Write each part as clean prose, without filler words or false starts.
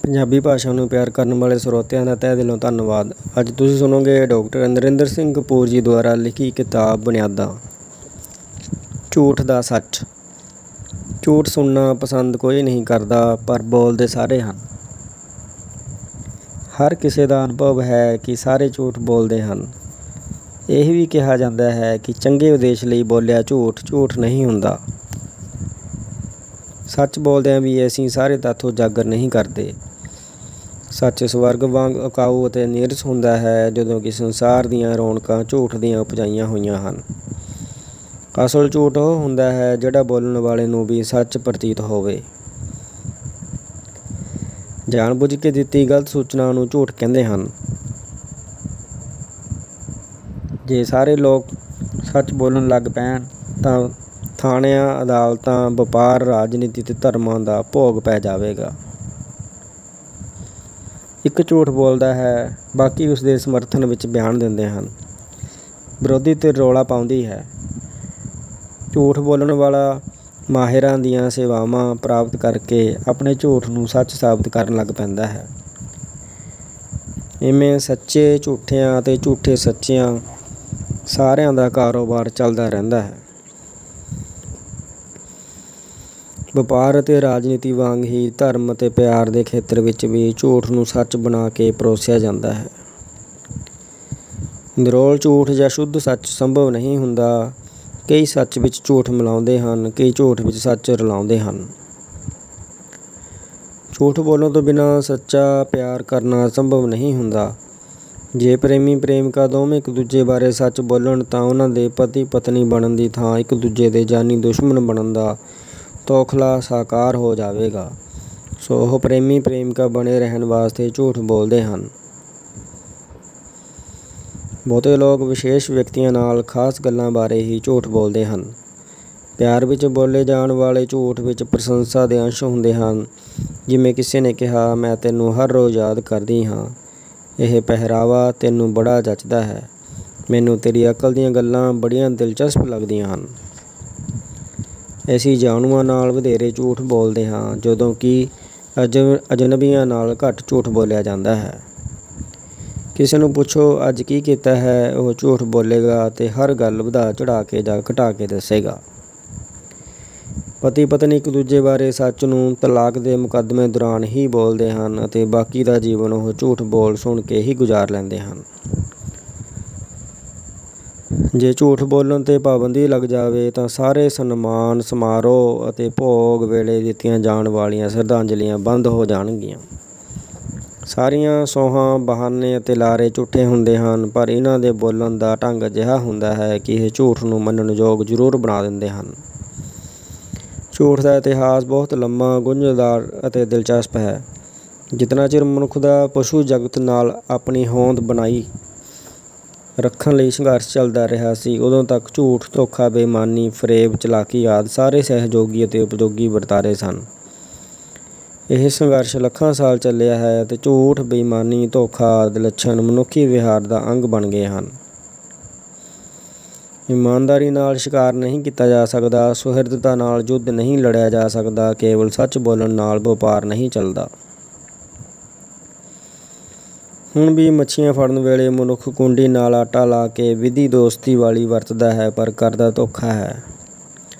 ਪੰਜਾਬੀ ਭਾਸ਼ਾ ਨੂੰ ਪਿਆਰ ਕਰਨ ਵਾਲੇ ਸਰੋਤਿਆਂ ਦਾ ਤਹਿ ਦਿਲੋਂ ਧੰਨਵਾਦ। ਅੱਜ ਤੁਸੀਂ ਸੁਣੋਗੇ ਡਾਕਟਰ ਨਰਿੰਦਰ ਸਿੰਘ ਕਪੂਰ ਜੀ ਦੁਆਰਾ ਲਿਖੀ ਕਿਤਾਬ ਬੁਨਿਆਦਾਂ। ਝੂਠ ਦਾ ਸੱਚ। ਝੂਠ ਸੁਣਨਾ ਪਸੰਦ ਕੋਈ ਨਹੀਂ ਕਰਦਾ, ਪਰ ਬੋਲਦੇ ਸਾਰੇ ਹਨ। ਹਰ ਕਿਸੇ ਦਾ ਅਨੁਭਵ ਹੈ ਕਿ ਸਾਰੇ ਝੂਠ ਬੋਲਦੇ ਹਨ। ਇਹ ਵੀ ਕਿਹਾ ਜਾਂਦਾ ਹੈ ਕਿ ਚੰਗੇ ਉਦੇਸ਼ ਲਈ ਬੋਲਿਆ ਝੂਠ ਝੂਠ ਨਹੀਂ ਹੁੰਦਾ। ਸੱਚ ਬੋਲਦਿਆਂ ਵੀ ਅਸੀਂ ਸਾਰੇ ਤੱਥ ਉਜਾਗਰ ਨਹੀਂ ਕਰਦੇ। ਸੱਚ ਸਵਰਗ ਵਾਂਗ ਅਕਾਊ ਅਤੇ ਨੀਰਸ ਹੁੰਦਾ ਹੈ, ਜਦੋਂ ਕਿ ਸੰਸਾਰ ਦੀਆਂ ਰੌਣਕਾਂ ਝੂਠ ਦੀਆਂ ਉਪਜਾਈਆਂ ਹੋਈਆਂ ਹਨ। ਅਸਲ ਝੂਠ ਉਹ ਹੁੰਦਾ ਹੈ ਜਿਹੜਾ ਬੋਲਣ ਵਾਲੇ ਨੂੰ ਵੀ ਸੱਚ ਪ੍ਰਤੀਤ ਹੋਵੇ। ਜਾਣ ਬੁੱਝ ਕੇ ਦਿੱਤੀ ਗਲਤ ਸੂਚਨਾ ਨੂੰ ਝੂਠ ਕਹਿੰਦੇ ਹਨ। ਜੇ ਸਾਰੇ ਲੋਕ ਸੱਚ ਬੋਲਣ ਲੱਗ ਪੈਣ ਤਾਂ ਥਾਣਿਆਂ, ਅਦਾਲਤਾਂ, ਵਪਾਰ, ਰਾਜਨੀਤੀ ਅਤੇ ਧਰਮਾਂ ਦਾ ਭੋਗ ਪੈ ਜਾਵੇਗਾ। ਇੱਕ ਝੂਠ ਬੋਲਦਾ ਹੈ, ਬਾਕੀ ਉਸ ਦੇ ਸਮਰਥਨ ਵਿੱਚ ਬਿਆਨ ਦਿੰਦੇ ਹਨ। ਵਿਰੋਧੀ ਧਿਰ ਰੌਲਾ ਪਾਉਂਦੀ ਹੈ। ਝੂਠ ਬੋਲਣ ਵਾਲਾ ਮਾਹਿਰਾਂ ਦੀਆਂ ਸੇਵਾਵਾਂ ਪ੍ਰਾਪਤ ਕਰਕੇ ਆਪਣੇ ਝੂਠ ਨੂੰ ਸੱਚ ਸਾਬਤ ਕਰਨ ਲੱਗ ਪੈਂਦਾ ਹੈ। ਇਵੇਂ ਸੱਚੇ ਝੂਠਿਆਂ ਅਤੇ ਝੂਠੇ ਸੱਚਿਆਂ ਸਾਰਿਆਂ ਦਾ ਕਾਰੋਬਾਰ ਚੱਲਦਾ ਰਹਿੰਦਾ ਹੈ। ਵਪਾਰ ਅਤੇ ਰਾਜਨੀਤੀ ਵਾਂਗ ਹੀ ਧਰਮ ਅਤੇ ਪਿਆਰ ਦੇ ਖੇਤਰ ਵਿੱਚ ਵੀ ਝੂਠ ਨੂੰ ਸੱਚ ਬਣਾ ਕੇ ਪਰੋਸਿਆ ਜਾਂਦਾ ਹੈ। ਨਿਰੋਲ ਝੂਠ ਜਾਂ ਸ਼ੁੱਧ ਸੱਚ ਸੰਭਵ ਨਹੀਂ ਹੁੰਦਾ। ਕਈ ਸੱਚ ਵਿੱਚ ਝੂਠ ਮਿਲਾਉਂਦੇ ਹਨ, ਕਈ ਝੂਠ ਵਿੱਚ ਸੱਚ ਰਲਾਉਂਦੇ ਹਨ। ਝੂਠ ਬੋਲਣ ਤੋਂ ਬਿਨਾਂ ਸੱਚਾ ਪਿਆਰ ਕਰਨਾ ਸੰਭਵ ਨਹੀਂ ਹੁੰਦਾ। ਜੇ ਪ੍ਰੇਮੀ ਪ੍ਰੇਮਿਕਾ ਦੋਵੇਂ ਇੱਕ ਦੂਜੇ ਬਾਰੇ ਸੱਚ ਬੋਲਣ ਤਾਂ ਉਹਨਾਂ ਦੇ ਪਤੀ ਪਤਨੀ ਬਣਨ ਦੀ ਥਾਂ ਇੱਕ ਦੂਜੇ ਦੇ ਜਾਨੀ ਦੁਸ਼ਮਣ ਬਣਨ ਦਾ ਤੌਖਲਾ ਸਾਕਾਰ ਹੋ ਜਾਵੇਗਾ। ਸੋ ਉਹ ਪ੍ਰੇਮੀ ਪ੍ਰੇਮਿਕਾ ਬਣੇ ਰਹਿਣ ਵਾਸਤੇ ਝੂਠ ਬੋਲਦੇ ਹਨ। ਬਹੁਤੇ ਲੋਕ ਵਿਸ਼ੇਸ਼ ਵਿਅਕਤੀਆਂ ਨਾਲ ਖਾਸ ਗੱਲਾਂ ਬਾਰੇ ਹੀ ਝੂਠ ਬੋਲਦੇ ਹਨ। ਪਿਆਰ ਵਿੱਚ ਬੋਲੇ ਜਾਣ ਵਾਲੇ ਝੂਠ ਵਿੱਚ ਪ੍ਰਸ਼ੰਸਾ ਦੇ ਅੰਸ਼ ਹੁੰਦੇ ਹਨ। ਜਿਵੇਂ ਕਿਸੇ ਨੇ ਕਿਹਾ, ਮੈਂ ਤੈਨੂੰ ਹਰ ਰੋਜ਼ ਯਾਦ ਕਰਦੀ ਹਾਂ, ਇਹ ਪਹਿਰਾਵਾ ਤੈਨੂੰ ਬੜਾ ਜੱਚਦਾ ਹੈ, ਮੈਨੂੰ ਤੇਰੀ ਅਕਲ ਦੀਆਂ ਗੱਲਾਂ ਬੜੀਆਂ ਦਿਲਚਸਪ ਲੱਗਦੀਆਂ ਹਨ। ਅਸੀਂ ਜਾਣੂਆਂ ਨਾਲ ਵਧੇਰੇ ਝੂਠ ਬੋਲਦੇ ਹਾਂ, ਜਦੋਂ ਕਿ ਅਜਨਬੀਆਂ ਨਾਲ ਘੱਟ ਝੂਠ ਬੋਲਿਆ ਜਾਂਦਾ ਹੈ। ਕਿਸੇ ਨੂੰ ਪੁੱਛੋ ਅੱਜ ਕੀ ਕੀਤਾ ਹੈ, ਉਹ ਝੂਠ ਬੋਲੇਗਾ ਅਤੇ ਹਰ ਗੱਲ ਵਧਾ ਚੜ੍ਹਾ ਕੇ ਜਾਂ ਘਟਾ ਕੇ ਦੱਸੇਗਾ। ਪਤੀ ਪਤਨੀ ਇੱਕ ਦੂਜੇ ਬਾਰੇ ਸੱਚ ਨੂੰ ਤਲਾਕ ਦੇ ਮੁਕੱਦਮੇ ਦੌਰਾਨ ਹੀ ਬੋਲਦੇ ਹਨ ਅਤੇ ਬਾਕੀ ਦਾ ਜੀਵਨ ਉਹ ਝੂਠ ਬੋਲ ਸੁਣ ਕੇ ਹੀ ਗੁਜ਼ਾਰ ਲੈਂਦੇ ਹਨ। ਜੇ ਝੂਠ ਬੋਲਣ 'ਤੇ ਪਾਬੰਦੀ ਲੱਗ ਜਾਵੇ ਤਾਂ ਸਾਰੇ ਸਨਮਾਨ ਸਮਾਰੋਹ ਅਤੇ ਭੋਗ ਵੇਲੇ ਦਿੱਤੀਆਂ ਜਾਣ ਵਾਲੀਆਂ ਸ਼ਰਧਾਂਜਲੀਆਂ ਬੰਦ ਹੋ ਜਾਣਗੀਆਂ। ਸਾਰੀਆਂ ਸੌਹਾਂ, ਬਹਾਨੇ ਅਤੇ ਲਾਰੇ ਝੂਠੇ ਹੁੰਦੇ ਹਨ, ਪਰ ਇਹਨਾਂ ਦੇ ਬੋਲਣ ਦਾ ਢੰਗ ਅਜਿਹਾ ਹੁੰਦਾ ਹੈ ਕਿ ਇਹ ਝੂਠ ਨੂੰ ਮੰਨਣ ਯੋਗ ਜ਼ਰੂਰ ਬਣਾ ਦਿੰਦੇ ਹਨ। ਝੂਠ ਦਾ ਇਤਿਹਾਸ ਬਹੁਤ ਲੰਮਾ, ਗੁੰਝਲਦਾਰ ਅਤੇ ਦਿਲਚਸਪ ਹੈ। ਜਿਤਨਾ ਚਿਰ ਮਨੁੱਖ ਦਾ ਪਸ਼ੂ ਜਗਤ ਨਾਲ ਆਪਣੀ ਹੋਂਦ ਬਣਾਈ ਰੱਖਣ ਲਈ ਸੰਘਰਸ਼ ਚੱਲਦਾ ਰਿਹਾ ਸੀ, ਉਦੋਂ ਤੱਕ ਝੂਠ, ਧੋਖਾ, ਬੇਈਮਾਨੀ, ਫਰੇਬ, ਚਲਾਕੀ ਆਦਿ ਸਾਰੇ ਸਹਿਯੋਗੀ ਅਤੇ ਉਪਯੋਗੀ ਵਰਤਾਰੇ ਸਨ। ਇਹ ਸੰਘਰਸ਼ ਲੱਖਾਂ ਸਾਲ ਚੱਲਿਆ ਹੈ ਅਤੇ ਝੂਠ, ਬੇਈਮਾਨੀ, ਧੋਖਾ ਆਦਿ ਲੱਛਣ ਮਨੁੱਖੀ ਵਿਹਾਰ ਦਾ ਅੰਗ ਬਣ ਗਏ ਹਨ। ਇਮਾਨਦਾਰੀ ਨਾਲ ਸ਼ਿਕਾਰ ਨਹੀਂ ਕੀਤਾ ਜਾ ਸਕਦਾ, ਸੁਹਿਰਦਤਾ ਨਾਲ ਯੁੱਧ ਨਹੀਂ ਲੜਿਆ ਜਾ ਸਕਦਾ, ਕੇਵਲ ਸੱਚ ਬੋਲਣ ਨਾਲ ਵਪਾਰ ਨਹੀਂ ਚੱਲਦਾ। ਹੁਣ ਵੀ ਮੱਛੀਆਂ ਫੜਨ ਵੇਲੇ ਮਨੁੱਖ ਕੁੰਡੀ ਨਾਲ ਆਟਾ ਲਾ ਕੇ ਵਿਧੀ ਦੋਸਤੀ ਵਾਲੀ ਵਰਤਦਾ ਹੈ, ਪਰ ਕਰਦਾ ਧੋਖਾ ਹੈ।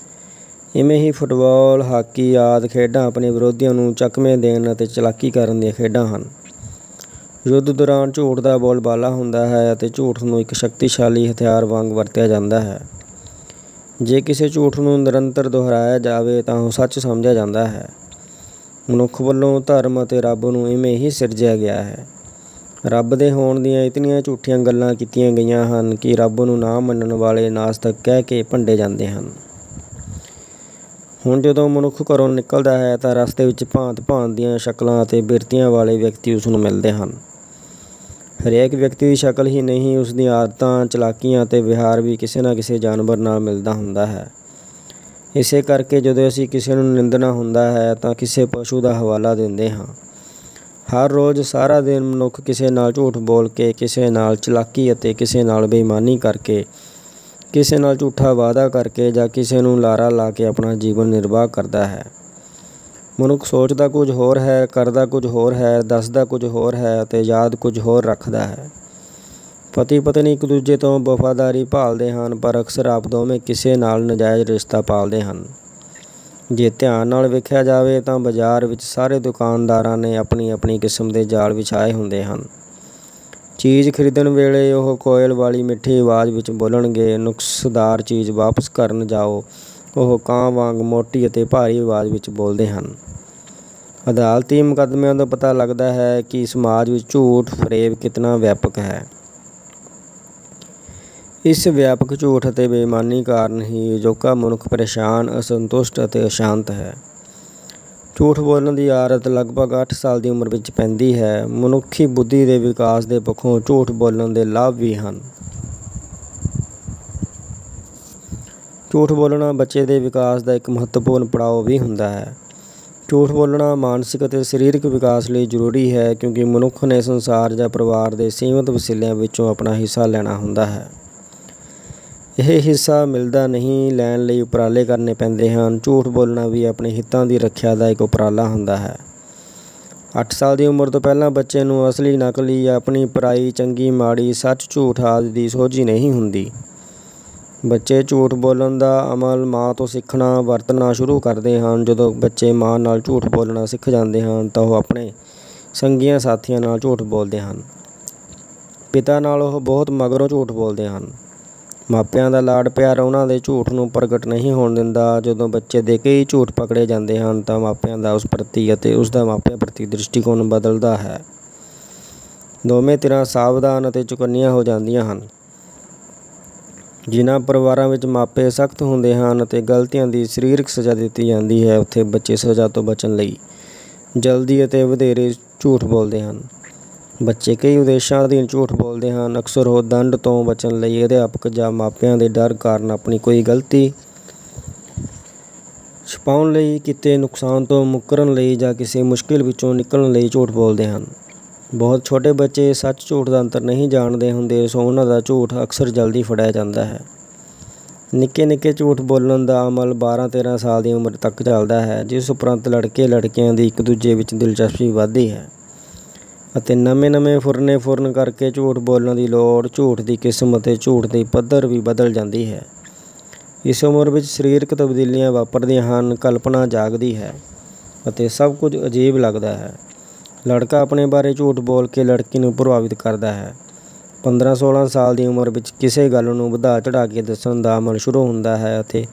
ਇਵੇਂ ਹੀ ਫੁੱਟਬਾਲ, ਹਾਕੀ ਆਦਿ ਖੇਡਾਂ ਆਪਣੇ ਵਿਰੋਧੀਆਂ ਨੂੰ ਚਕਮੇ ਦੇਣ ਅਤੇ ਚਲਾਕੀ ਕਰਨ ਦੀਆਂ ਖੇਡਾਂ ਹਨ। ਯੁੱਧ ਦੌਰਾਨ ਝੂਠ ਦਾ ਬੋਲਬਾਲਾ ਹੁੰਦਾ ਹੈ ਅਤੇ ਝੂਠ ਨੂੰ ਇੱਕ ਸ਼ਕਤੀਸ਼ਾਲੀ ਹਥਿਆਰ ਵਾਂਗ ਵਰਤਿਆ ਜਾਂਦਾ ਹੈ। ਜੇ ਕਿਸੇ ਝੂਠ ਨੂੰ ਨਿਰੰਤਰ ਦੁਹਰਾਇਆ ਜਾਵੇ ਤਾਂ ਉਹ ਸੱਚ ਸਮਝਿਆ ਜਾਂਦਾ ਹੈ। ਮਨੁੱਖ ਵੱਲੋਂ ਧਰਮ ਅਤੇ ਰੱਬ ਨੂੰ ਇਵੇਂ ਹੀ ਸਿਰਜਿਆ ਗਿਆ ਹੈ। ਰੱਬ ਦੇ ਹੋਣ ਦੀਆਂ ਇਤਨੀਆਂ ਝੂਠੀਆਂ ਗੱਲਾਂ ਕੀਤੀਆਂ ਗਈਆਂ ਹਨ ਕਿ ਰੱਬ ਨੂੰ ਨਾ ਮੰਨਣ ਵਾਲੇ ਨਾਸਤਿਕ ਕਹਿ ਕੇ ਭੰਡੇ ਜਾਂਦੇ ਹਨ। ਹੁਣ ਜਦੋਂ ਮਨੁੱਖ ਘਰੋਂ ਨਿਕਲਦਾ ਹੈ ਤਾਂ ਰਸਤੇ ਵਿੱਚ ਭਾਂਤ ਭਾਂਤ ਦੀਆਂ ਸ਼ਕਲਾਂ ਅਤੇ ਬਿਰਤੀਆਂ ਵਾਲੇ ਵਿਅਕਤੀ ਉਸ ਨੂੰ ਮਿਲਦੇ ਹਨ। ਹਰੇਕ ਵਿਅਕਤੀ ਦੀ ਸ਼ਕਲ ਹੀ ਨਹੀਂ, ਉਸ ਦੀਆਂ ਆਦਤਾਂ, ਚਲਾਕੀਆਂ ਅਤੇ ਵਿਹਾਰ ਵੀ ਕਿਸੇ ਨਾ ਕਿਸੇ ਜਾਨਵਰ ਨਾਲ ਮਿਲਦਾ ਹੁੰਦਾ ਹੈ। ਇਸੇ ਕਰਕੇ ਜਦੋਂ ਅਸੀਂ ਕਿਸੇ ਨੂੰ ਨਿੰਦਣਾ ਹੁੰਦਾ ਹੈ ਤਾਂ ਕਿਸੇ ਪਸ਼ੂ ਦਾ ਹਵਾਲਾ ਦਿੰਦੇ ਹਾਂ। ਹਰ ਰੋਜ਼ ਸਾਰਾ ਦਿਨ ਮਨੁੱਖ ਕਿਸੇ ਨਾਲ ਝੂਠ ਬੋਲ ਕੇ, ਕਿਸੇ ਨਾਲ ਚਲਾਕੀ ਅਤੇ ਕਿਸੇ ਨਾਲ ਬੇਈਮਾਨੀ ਕਰਕੇ, ਕਿਸੇ ਨਾਲ ਝੂਠਾ ਵਾਅਦਾ ਕਰਕੇ ਜਾਂ ਕਿਸੇ ਨੂੰ ਲਾਰਾ ਲਾ ਕੇ ਆਪਣਾ ਜੀਵਨ ਨਿਰਵਾਹ ਕਰਦਾ ਹੈ। ਮਨੁੱਖ ਸੋਚਦਾ ਕੁਝ ਹੋਰ ਹੈ, ਕਰਦਾ ਕੁਝ ਹੋਰ ਹੈ, ਦੱਸਦਾ ਕੁਝ ਹੋਰ ਹੈ ਅਤੇ ਯਾਦ ਕੁਝ ਹੋਰ ਰੱਖਦਾ ਹੈ। ਪਤੀ ਪਤਨੀ ਇੱਕ ਦੂਜੇ ਤੋਂ ਵਫਾਦਾਰੀ ਭਾਲਦੇ ਹਨ, ਪਰ ਅਕਸਰ ਆਪ ਦੋਵੇਂ ਕਿਸੇ ਨਾਲ ਨਜਾਇਜ਼ ਰਿਸ਼ਤਾ ਪਾਲਦੇ ਹਨ। ਜੇ ਧਿਆਨ ਨਾਲ ਵੇਖਿਆ ਜਾਵੇ ਤਾਂ ਬਾਜ਼ਾਰ ਵਿੱਚ ਸਾਰੇ ਦੁਕਾਨਦਾਰਾਂ ਨੇ ਆਪਣੀ ਆਪਣੀ ਕਿਸਮ ਦੇ ਜਾਲ ਵਿਛਾਏ ਹੁੰਦੇ ਹਨ। ਚੀਜ਼ ਖਰੀਦਣ ਵੇਲੇ ਉਹ ਕੋਇਲ ਵਾਲੀ ਮਿੱਠੀ ਆਵਾਜ਼ ਵਿੱਚ ਬੋਲਣਗੇ, ਨੁਕਸਦਾਰ ਚੀਜ਼ ਵਾਪਸ ਕਰਨ ਜਾਓ ਉਹ ਕਾਂ ਵਾਂਗ ਮੋਟੀ ਅਤੇ ਭਾਰੀ ਆਵਾਜ਼ ਵਿੱਚ ਬੋਲਦੇ ਹਨ। ਅਦਾਲਤੀ ਮੁਕੱਦਮਿਆਂ ਤੋਂ ਪਤਾ ਲੱਗਦਾ ਹੈ ਕਿ ਸਮਾਜ ਵਿੱਚ ਝੂਠ ਫਰੇਬ ਕਿਤਨਾ ਵਿਆਪਕ ਹੈ। ਇਸ ਵਿਆਪਕ ਝੂਠ ਅਤੇ ਬੇਈਮਾਨੀ ਕਾਰਨ ਹੀ ਅਜੋਕਾ ਮਨੁੱਖ ਪਰੇਸ਼ਾਨ, ਅਸੰਤੁਸ਼ਟ ਅਤੇ ਅਸ਼ਾਂਤ ਹੈ। ਝੂਠ ਬੋਲਣ ਦੀ ਆਦਤ ਲਗਭਗ 8 ਸਾਲ ਦੀ ਉਮਰ ਵਿੱਚ ਪੈਂਦੀ ਹੈ। ਮਨੁੱਖੀ ਬੁੱਧੀ ਦੇ ਵਿਕਾਸ ਦੇ ਪੱਖੋਂ ਝੂਠ ਬੋਲਣ ਦੇ ਲਾਭ ਵੀ ਹਨ। ਝੂਠ ਬੋਲਣਾ ਬੱਚੇ ਦੇ ਵਿਕਾਸ ਦਾ ਇੱਕ ਮਹੱਤਵਪੂਰਨ ਪੜਾਅ ਵੀ ਹੁੰਦਾ ਹੈ। ਝੂਠ ਬੋਲਣਾ ਮਾਨਸਿਕ ਅਤੇ ਸਰੀਰਕ ਵਿਕਾਸ ਲਈ ਜ਼ਰੂਰੀ ਹੈ, ਕਿਉਂਕਿ ਮਨੁੱਖ ਨੇ ਸੰਸਾਰ ਜਾਂ ਪਰਿਵਾਰ ਦੇ ਸੀਮਿਤ ਵਸੀਲਿਆਂ ਵਿੱਚੋਂ ਆਪਣਾ ਹਿੱਸਾ ਲੈਣਾ ਹੁੰਦਾ ਹੈ। ਇਹ ਹਿੱਸਾ ਮਿਲਦਾ ਨਹੀਂ, ਲੈਣ ਲਈ ਉਪਰਾਲੇ ਕਰਨੇ ਪੈਂਦੇ ਹਨ। ਝੂਠ ਬੋਲਣਾ ਵੀ ਆਪਣੇ ਹਿੱਤਾਂ ਦੀ ਰੱਖਿਆ ਦਾ ਇੱਕ ਉਪਰਾਲਾ ਹੁੰਦਾ ਹੈ। 8 ਸਾਲ ਦੀ ਉਮਰ ਤੋਂ ਪਹਿਲਾਂ ਬੱਚੇ ਨੂੰ ਅਸਲੀ ਨਕਲੀ ਜਾਂ ਆਪਣੀ ਪਰਾਈ, ਚੰਗੀ ਮਾੜੀ, ਸੱਚ ਝੂਠ ਆਦਿ ਦੀ ਸੋਝੀ ਨਹੀਂ ਹੁੰਦੀ। ਬੱਚੇ ਝੂਠ ਬੋਲਣ ਦਾ ਅਮਲ ਮਾਂ ਤੋਂ ਸਿੱਖਣਾ, ਵਰਤਣਾ ਸ਼ੁਰੂ ਕਰਦੇ ਹਨ। ਜਦੋਂ ਬੱਚੇ ਮਾਂ ਨਾਲ ਝੂਠ ਬੋਲਣਾ ਸਿੱਖ ਜਾਂਦੇ ਹਨ ਤਾਂ ਉਹ ਆਪਣੇ ਸੰਗੀਆਂ ਸਾਥੀਆਂ ਨਾਲ ਝੂਠ ਬੋਲਦੇ ਹਨ। ਪਿਤਾ ਨਾਲ ਉਹ ਬਹੁਤ ਮਗਰੋਂ ਝੂਠ ਬੋਲਦੇ ਹਨ। ਮਾਪਿਆਂ ਦਾ ਲਾਡ ਪਿਆਰ ਉਹਨਾਂ ਦੇ ਝੂਠ ਨੂੰ ਪ੍ਰਗਟ ਨਹੀਂ ਹੋਣ ਦਿੰਦਾ। ਜਦੋਂ ਬੱਚੇ ਦੇ ਕਈ ਝੂਠ ਪਕੜੇ ਜਾਂਦੇ ਹਨ ਤਾਂ ਮਾਪਿਆਂ ਦਾ ਉਸ ਪ੍ਰਤੀ ਅਤੇ ਉਸ ਦਾ ਮਾਪਿਆਂ ਪ੍ਰਤੀ ਦ੍ਰਿਸ਼ਟੀਕੋਣ ਬਦਲਦਾ ਹੈ। ਦੋਵੇਂ ਧਿਰਾਂ ਸਾਵਧਾਨ ਅਤੇ ਚੁਕੰਨੀਆਂ ਹੋ ਜਾਂਦੀਆਂ ਹਨ। ਜਿਨ੍ਹਾਂ ਪਰਿਵਾਰਾਂ ਵਿੱਚ ਮਾਪੇ ਸਖਤ ਹੁੰਦੇ ਹਨ ਅਤੇ ਗਲਤੀਆਂ ਦੀ ਸਰੀਰਕ ਸਜ਼ਾ ਦਿੱਤੀ ਜਾਂਦੀ ਹੈ, ਉੱਥੇ ਬੱਚੇ ਸਜ਼ਾ ਤੋਂ ਬਚਣ ਲਈ ਜਲਦੀ ਅਤੇ ਵਧੇਰੇ ਝੂਠ ਬੋਲਦੇ ਹਨ। ਬੱਚੇ ਕਈ ਉਦੇਸ਼ਾਂ ਅਧੀਨ ਝੂਠ ਬੋਲਦੇ ਹਨ। ਅਕਸਰ ਉਹ ਦੰਡ ਤੋਂ ਬਚਣ ਲਈ, ਅਧਿਆਪਕ ਜਾਂ ਮਾਪਿਆਂ ਦੇ ਡਰ ਕਾਰਨ, ਆਪਣੀ ਕੋਈ ਗਲਤੀ ਛੁਪਾਉਣ ਲਈ, ਕੀਤੇ ਨੁਕਸਾਨ ਤੋਂ ਮੁਕਰਨ ਲਈ ਜਾਂ ਕਿਸੇ ਮੁਸ਼ਕਿਲ ਵਿੱਚੋਂ ਨਿਕਲਣ ਲਈ ਝੂਠ ਬੋਲਦੇ ਹਨ। ਬਹੁਤ ਛੋਟੇ ਬੱਚੇ ਸੱਚ ਝੂਠ ਦਾ ਅੰਤਰ ਨਹੀਂ ਜਾਣਦੇ ਹੁੰਦੇ, ਸੋ ਉਹਨਾਂ ਦਾ ਝੂਠ ਅਕਸਰ ਜਲਦੀ ਫੜਿਆ ਜਾਂਦਾ ਹੈ। ਨਿੱਕੇ ਨਿੱਕੇ ਝੂਠ ਬੋਲਣ ਦਾ ਅਮਲ 12-13 ਸਾਲ ਦੀ ਉਮਰ ਤੱਕ ਚੱਲਦਾ ਹੈ, ਜਿਸ ਉਪਰੰਤ ਲੜਕੇ ਲੜਕੀਆਂ ਦੀ ਇੱਕ ਦੂਜੇ ਵਿੱਚ ਦਿਲਚਸਪੀ ਵੱਧਦੀ ਹੈ ਅਤੇ ਨਵੇਂ ਫੁਰਨ ਕਰਕੇ ਝੂਠ ਬੋਲਣ ਦੀ ਲੋੜ, ਝੂਠ ਦੀ ਕਿਸਮ ਅਤੇ ਝੂਠ ਦੀ ਪੱਧਰ ਵੀ ਬਦਲ ਜਾਂਦੀ ਹੈ। ਇਸ ਉਮਰ ਵਿੱਚ ਸਰੀਰਕ ਤਬਦੀਲੀਆਂ ਵਾਪਰਦੀਆਂ ਹਨ, ਕਲਪਨਾ ਜਾਗਦੀ ਹੈ ਅਤੇ ਸਭ ਕੁਝ ਅਜੀਬ ਲੱਗਦਾ ਹੈ। ਲੜਕਾ ਆਪਣੇ ਬਾਰੇ ਝੂਠ ਬੋਲ ਕੇ ਲੜਕੀ ਨੂੰ ਪ੍ਰਭਾਵਿਤ ਕਰਦਾ ਹੈ। 15-16 ਸਾਲ ਦੀ ਉਮਰ ਵਿੱਚ ਕਿਸੇ ਗੱਲ ਨੂੰ ਵਧਾ ਚੜ੍ਹਾ ਕੇ ਦੱਸਣ ਦਾ ਅਮਲ ਸ਼ੁਰੂ ਹੁੰਦਾ ਹੈ ਅਤੇ